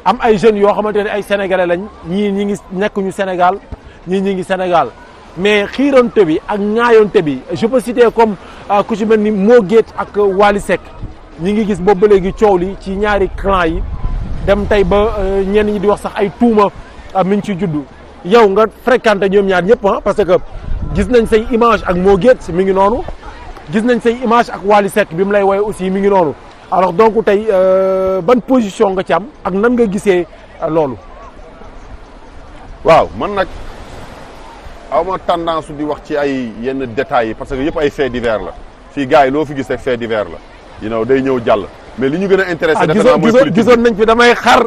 am ay jeunes yoo xamante ne ay sénégalais lañ ñii ñi ngi nekkuñu Sénégal ñii ñi ngi Sénégal mais xiironte bi ak ŋaayonte bi je peux citer comme ku ci mel ni Mo Gates ak Wally Seck ñi ngi gis boobu ba léegi coow li ci ñaari clan yi dem tey ba ñenn ñi di wax sax ay tuuma mi ngi ci juddu yow nga fréquenté ñoom ñaar ñëpp parce que gis nañ say image ak Mo Gates mi ngi noonu gis nañ say image ak Wally Seck bi mu lay woowee aussi mi ngi noonu alors donc tey ban position nga ci am ak nan nga gisee loolu. waaw man nag aw ma tendance di wax ci ay yenn détails yi parce que yëpp ay faits divers la fii gars yi loo fi gis rek faits divers la day ñëw jàll mais li ñu gën a intéressé defe naa mooy politique gisoon nañ fi damay xar.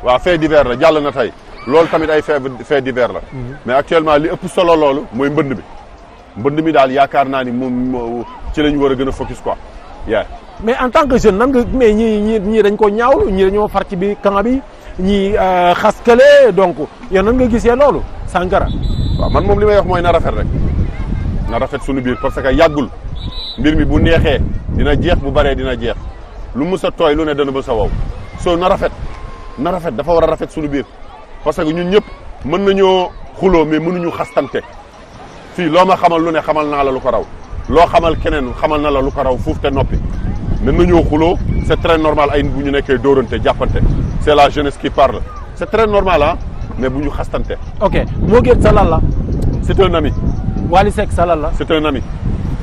waaw faits divers la jàll na tey loolu tamit ay faits divers la mais actuellement li ëpp solo loolu mooy mbënd mi daal yaakaar naa ni moom ci la ñu war a gën a focus quoi yaa mais en tant que jeune nan nga mais ñii dañ ko ñaawlu ñii dañoo far ci biir camp bi ñii xaskale donc yow nan nga gisee loolu Sankara. waaw man moom li may wax mooy na rafet rek na rafet suñu biir parce que yàggul mbir mi bu neexee dina jeex bu baree dina jeex lu mës a tooy lu ne dana mës a wow soo na rafet dafa war a rafet suñu biir parce que ñun ñëpp mën nañoo xuloo mais mënuñu xastante fii loo ma xamal lu ne xamal naa la lu ko raw loo xamal keneen xamal na la lu ko raw fuuf te noppi mën nañoo xuloo c'est très normal ay bu ñu nekkee dóorante jàppante c'est la jeunesse qui parle c'est très normal mais bu ñu xastante. ok Mo Gates sa lan la. c'est un ami. Wally Seck sa lan la. c'est un ami.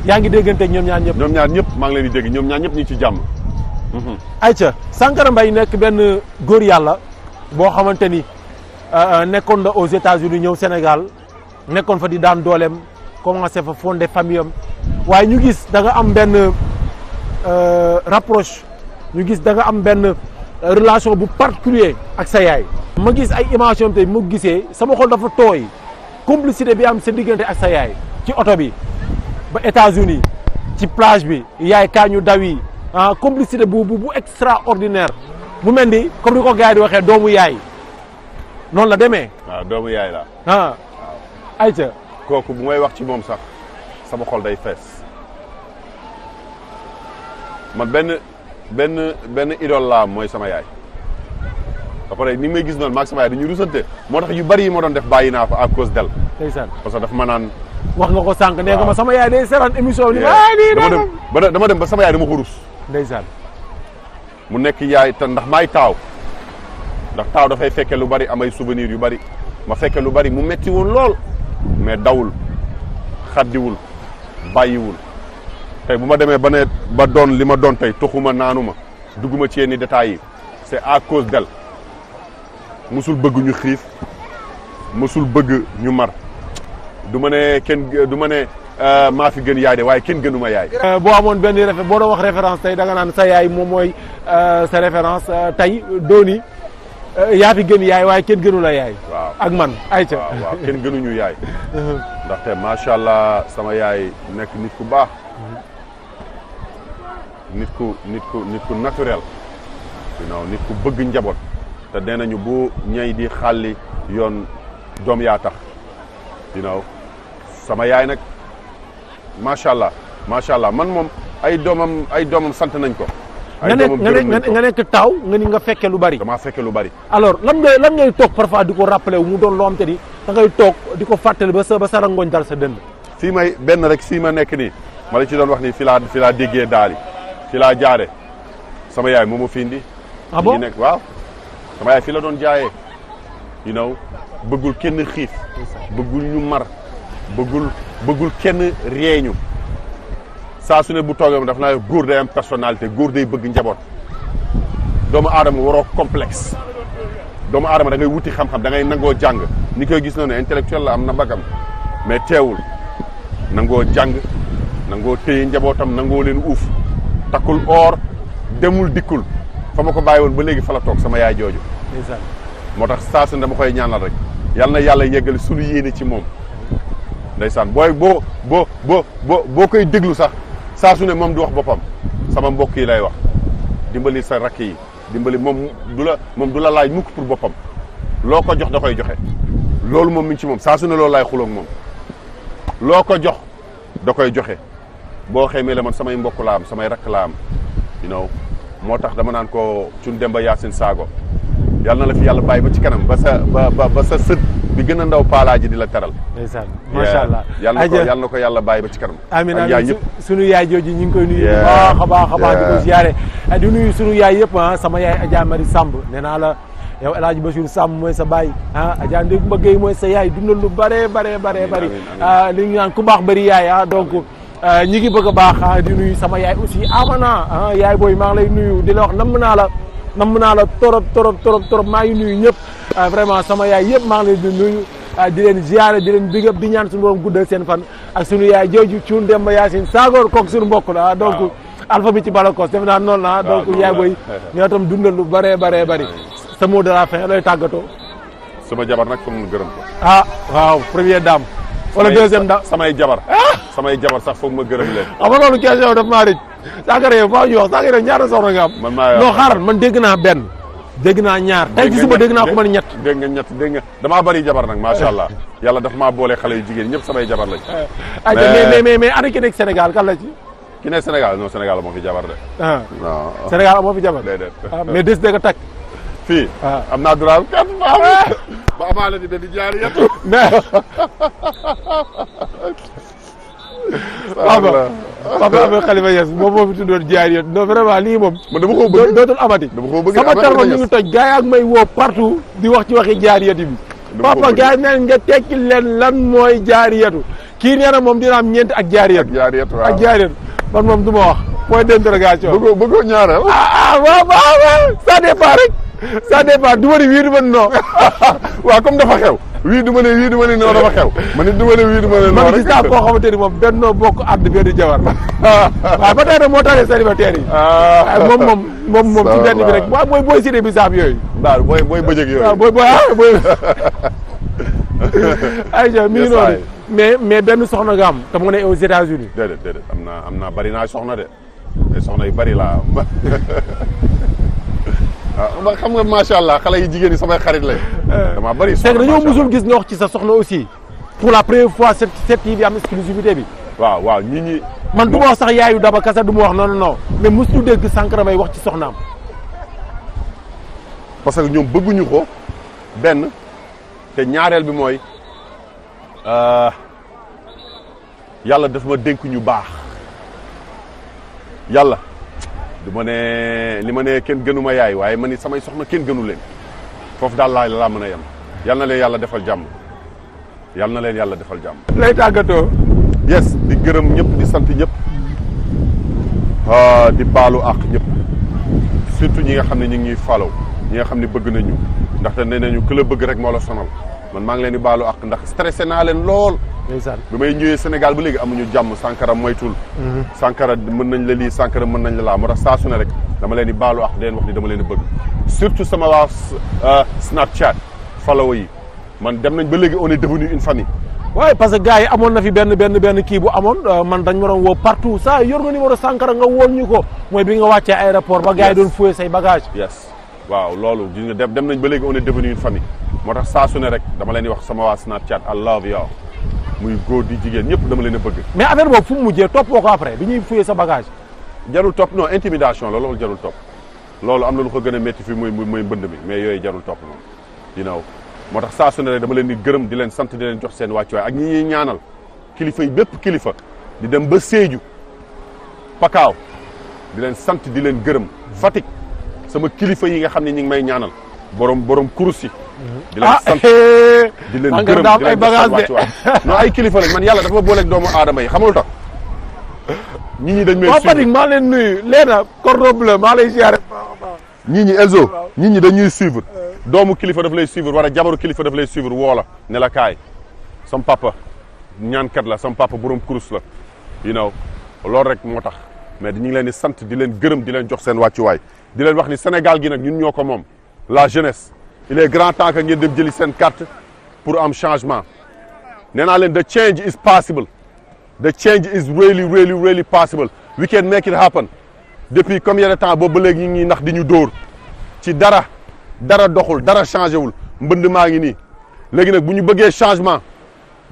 yaa ngi déggante ñoom ñaar ñëpp. ñoom ñaar ñëpp maa ngi leen di dégg ñoom ñaar ñëpp ñu ngi ci jàmm. ayca Sankara Mbaye nekk benn góor yàlla boo xamante ni nekkoon na aux États-Unis ñëw Sénégal nekkoon fa di daan dooleem commencé fa fonder famille am waaye ñu gis da nga am benn rapproche ñu gis da nga am benn relation bu particulier ak sa yaay. ma gis ay image am tey mu gisee sama xol dafa tooy complicité bi am sa diggante ak sa yaay ci oto bi ba États-Unis ci plage bi yaay kaa ñu daw yi complicité bu extraordinaire mu mel ni comme ni ko gars yi di waxee doomu yaay noonu la demee. waaw doomu yaay la. waaw ayca. kooku bu may wax ci moom sax sama xol day fees man benn idole laa mooy sama yaay. après ni may gis noonu maag sama yaay dañuy rusante moo tax yu bari yi ma doon def bàyyi naa ko à cause d'elle. ndeysaan parce que daf ma naan. wax nga ko sànq nee nga ma sama yaay day seetaan émission bi. dama dem ba sama yaay dama ko rus. ndeysaan. mu nekk yaay te ndax maay taaw ndax taaw dafay fekke lu bari amay souvenirs yu bari ma fekke lu bari mu metti woon lool mais dawul xaddiwul bàyyiwul tey bu ma demee ba doon li ma doon tey toxuma naanuma dugguma ci yenn détails yi c'est à cause d'elle musul bëgg ñu xiif musul bëgg ñu mar du ma ne maa fi gën yaay de waaye kenn gënuma yaay. boo amoon benn boo doon wax référence tey da nga naan sa yaay moom mooy sa référence tey dooni yaa fi gën yaay waaye kenn gënu la yaay. waaw ak man ayca. waaw kenn gënuñu yaay. ndaxte macha allah sama yaay nekk nit ku baax. nit ku naturel. nit ku bëgg njaboot. te nee nañu bu ñay di xàlli yoon doom yaa tax. sama yaay nag macha allah man moom ay doomam sant nañ ko. ay doomam gërëm nañ ko nga nekk taaw nga ni nga fekke lu bari. damaa fekke lu bari. alors lan ngay toog parfois di ko rappelé wu mu doon loo xam te ni da ngay toog di ko fàttali ba sa rangoñ dal sa dënd. fii may benn rek fii ma nekk nii ma la ci doon wax ni fi laa déggee daal fi laa jaare sama yaay moo ma fi indi. ah bon nekk waaw sama yaay fii la doon jaayee. bëggul kenn xiif. bëggul ñu mar. bëggul kenn réeñu saa su ne bu toogee daf naa góor day am personnalité góor day bëgg njaboot doomu aadama waroo complexe doomu aadama da ngay wuti xam-xam da ngay nangoo jàng ni koy gis na ne intellectuel la am na bagam mais teewul nangoo jàng nangoo téye njabootam nangoo leen uuf takkul or demul dikkul fa ma ko bàyyi woon ba léegi fa la toog sama yaay jooju moo tax saa su ne dama koy ñaanal rek yal na yàlla yeggali suñu yéene ci moom ndeysaan booy boo koy déglu sax saa su ne moom du wax boppam sama mbokk yi lay wax dimbali sa rakk yi dimbali moom du la laaj mukk pour boppam loo ko jox da koy joxe loolu moom mi ngi ci moom saa su ne loolu laay xuloog moom loo ko jox da koy joxe boo xamee la man samay mbokk la am samay rakk la am you know moo tax dama naan ko cun Demba Yacine Sago yàlla na la fi yàlla bàyyi ba ci kanam ba sa sët bi gën a ndaw paalaaji di la teral ndeysaan macha allah yàlla na ko yàlla bàyyi ba ci kanam amiin amiin sunu yaay jooju ñu ngi koy nuyu bu baax a baax di ko ziare di nuyu sunu yaay yëpp sama yaay Adja Mari Samb nee naa la yow El Hadj Bachir Samb mooy sa baay Adja Ndeye Coumba Gueye mooy sa yaay dundal lu bare bëri li ñu naan ku baax bëri yaay donc ñi ngi bëgg a baax di nuyu sama yaay aussi Amana yaay booy maa ngi lay nuyu di la wax namm naa la torop maa ngi nuyu ñëpp vraiment sama yaay yëpp maa ngi leen di nuyu di leen ziare di leen big up di ñaan suñu borom guddal seen fan ak suñu yaay jooju Thioune Demba Yacine Sagor kooku suñu mbokk la donc alpha bi ci Balakos def naa noonu la donc yaay booy ñoo tam dundal lu bare bëri sa mot de la fin looy tàggatoo sama jabar nag foog mu gërëm ko waaw première dame wala deuxième dame samay jabar sax foog ma gërëm leen xam nga loolu question daf maa rëcc Sakare yow faa ñu wax Sakare ñaata soxna nga am non xaaral man dégg naa benn dégg naa ñaar tey ci suba dégg naa ko man ñett dégg nga damaa bëri jabar nag macha allah yàlla dafa maa boole xale yu jigéen ñëpp samay jabar lañ mais ana ki nekk Sénégal kan la ci ki nekk Sénégal non Sénégal moo fi jabar de non Sénégal moo fi jabar déedéet mais des dégg takk fii am naa droit kat ba amaale di di jaar yett Papa Ahmed Khalifa Niass moom moo fi tuddoon jaar yett non vraiment lii moom man dama ko bëgg dootul amati sama téléphone ñu ngi toj gars yi ak may woo partout di wax ci waxi jaar yett bi papa gars yi neen nga tekki leen lan mooy jaar yetu kii nee na moom dina am ñeent ak jaar yet ak jaar yet man moom du ma wax point d'interrogation bëggoo ñaareel waaw ça dépend rek ça dépend du ma ne wii du ma ne non waaw comme dafa xew wii du ma ne non dafa xew man it du ma ne wii du ma ne non man gis naa koo xamante ni moom Benno Bokk ànd benn jabar waaw ba tey nag moo taxee célibataire yi moom ci benn bi rek mooy booy siré bi saab yooyu daal booy bëjëg yooyu waaw booy ayca mi ngi noonu mais benn soxna nga am te mu ne aux États-Unis déedéet am naa bari naa soxna de ay soxna yu bari laa am waaw xam nga macha allah xale yi jigéen ñi samay xarit lañ. dama bari soxna dañoo musul gis nga wax ci sa soxna aussi pour la première fois cette TV am exclusivité bi. waaw ñi man du ma wax sax yaayu Daba Kasa du ma wax non mais mosu dégg Sankara may wax ci soxnaam. parce que ñoom bëgguñu ko benn te ñaareel bi mooy yàlla daf ma dénk ñu baax yàlla. du ma ne li ma ne kenn gënu ma yaay waaye man it samay soxna kenn gënu leen foofu daal laa mën a yem yal na leen yàlla defal jàmm lay tàggatoo. yes di gërëm ñëpp di sant ñëpp di baalu àq ñëpp surtout ñi nga xam ne ñu ngi ñuy follow ñi nga xam ne bëgg nañu ndaxte nee nañu ku la bëgg rek moo la sonal man maa ngi leen di baalu àq ndax stressé naa leen lool. bi may ñëwee Sénégal ba léegi amuñu jàmm Sankara moytul Sankara mën nañ la lii Sankara mën nañ la laa moo tax saa su ne rek dama leen di baalu ak leen wax ni dama leen di bëgg surtout sama waa Snapchat follow yi man dem nañ ba léegi on est devenu une famille waaye parce que gars yi amoon na fi benn kii bu amoon man dañ ma doon woo partout ça yor nga numéro Sankara nga woon ñu ko mooy bi nga wàccee aéroport ba gars yi doon fouiller say bagage waaw loolu gis nga dem nañ ba léegi on est devenu une famille moo tax saa su ne rek dama leen di wax sama waa Snapchat I love you muy góor di jigéen ñëpp dama leen a bëgg. mais affaire boobu fu mu mujjee toppoo ko après bi ñuy fuyee sa bagage. jarul topp non intimidation la loolu jarul topp loolu am na lu ko gën a métti fii mooy mbënd mi mais yooyu jarul topp moom. you know moo tax saa su ne rek dama leen di gërëm di leen sant di leen jox seen wàccuwaay ak ñi ñuy ñaanal kilifa yi bépp kilifa di dem ba Sédhiou Pakaaw di leen sant di leen gërëm Fatick sama kilifa yi nga xam ne ñi ngi may ñaanal borom kurus yi. di leen sant di leen gërëm di leen wàccuwaay non ay kilifa lañ man yàlla dafa ma booleeg doomu aadama yi xamul tax ñi dañ may suivre Fatick maa leen nuyu leena cordon bleu maa lay ziare ñi Elzo ñi dañuy suivre doomu kilifa daf lay suivre wala jabaru kilifa daf lay suivre woola ne la kaay sam papa ñaankat la sama papa borom kurus la you know loolu rek moo tax mais ñu ngi leen di sant di leen gërëm di leen jox seen wàccuwaay di leen wax ni Sénégal gi nag ñun ñoo ko moom la jeunesse il est grand temps que ngeen dem jëli seen carte pour am changement nee naa leen the change is possible the change is really really really possible we can make it happen depuis combien de temps boobu ba léegi ñu ngi nax di ñu dóor ci dara doxul dara changé wul mbënd maa ngi nii léegi nag bu ñu bëggee changement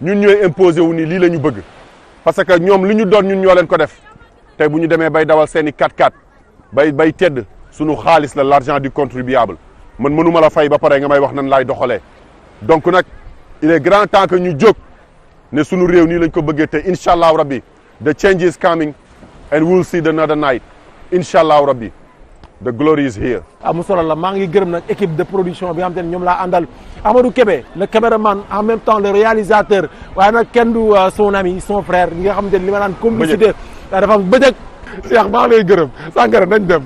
ñun ñooy imposé wu ni lii la ñu bëgg parce que ñoom li ñu doon ñun ñoo leen ko def tey bu ñu demee bay dawal seen i 4x4 bay tedd sunu xaalis la l'argent du contribuable man mënuma la fay ba pare nga may wax nan laay doxalee donc nag il est grand temps que ñu jóg ne sunu réew nii lañ ko bëggee te incha allahu rabbi the change is coming and we'll see the another night incha allahu rabbi the glory is here. amu solo la maa ngi gërëm nag équipe de production bi nga xam te ne ñoom laa àndal Amadou Kébé le caméraman en même temps le réalisateur waaye nag kenn du son ami son frère ñi nga xam te ne li ma naan complicité dafa am bëjëg Cheikh maa ngi lay gërëm Sankara nañ dem.